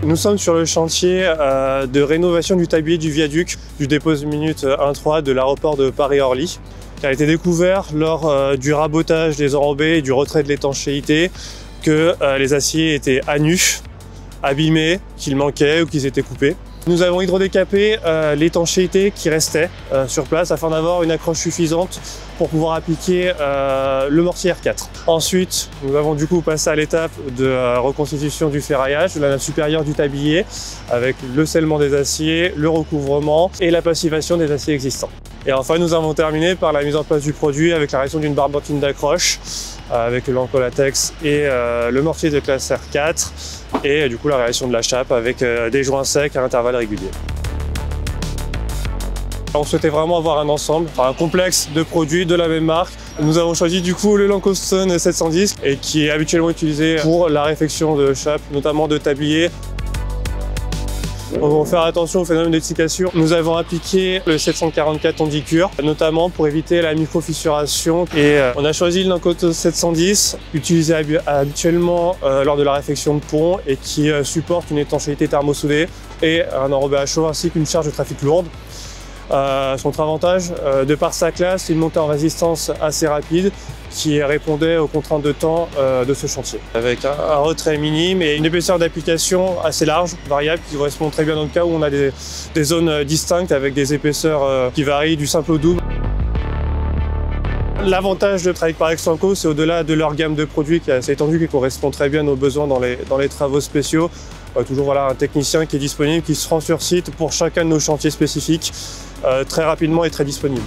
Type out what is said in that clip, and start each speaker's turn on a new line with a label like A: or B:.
A: Nous sommes sur le chantier de rénovation du tablier du viaduc du dépôt minute 1-3 de l'aéroport de Paris-Orly, qui a été découvert lors du rabotage des enrobés et du retrait de l'étanchéité que les aciers étaient à nu, abîmés, qu'ils manquaient ou qu'ils étaient coupés. Nous avons hydrodécapé l'étanchéité qui restait sur place afin d'avoir une accroche suffisante pour pouvoir appliquer le mortier R4. Ensuite, nous avons du coup passé à l'étape de reconstitution du ferraillage de la nappe supérieure du tablier avec le scellement des aciers, le recouvrement et la passivation des aciers existants. Et enfin, nous avons terminé par la mise en place du produit avec la réalisation d'une barbotine d'accroche avec l'encre latex et le mortier de classe R4 et du coup la réalisation de la chape avec des joints secs à intervalles réguliers. On souhaitait vraiment avoir un ensemble, un complexe de produits de la même marque. Nous avons choisi du coup le Lancostone 710 et qui est habituellement utilisé pour la réfection de chape, notamment de tablier. On va faire attention au phénomène d'exsication. Nous avons appliqué le 744 Handicure, notamment pour éviter la microfissuration. Et on a choisi le Lancostone 710, utilisé habituellement lors de la réfection de pont et qui supporte une étanchéité thermosoudée et un enrobé à chaud ainsi qu'une charge de trafic lourde. Son autre avantage, de par sa classe, c'est une montée en résistance assez rapide qui répondait aux contraintes de temps de ce chantier. Avec un retrait minime et une épaisseur d'application assez large, variable, qui correspond très bien dans le cas où on a des zones distinctes avec des épaisseurs qui varient du simple au double. L'avantage de travailler avec Extanco, c'est au-delà de leur gamme de produits qui est assez étendue, qui correspond très bien aux besoins dans les travaux spéciaux. Toujours un technicien qui est disponible, qui se rend sur site pour chacun de nos chantiers spécifiques très rapidement et très disponible.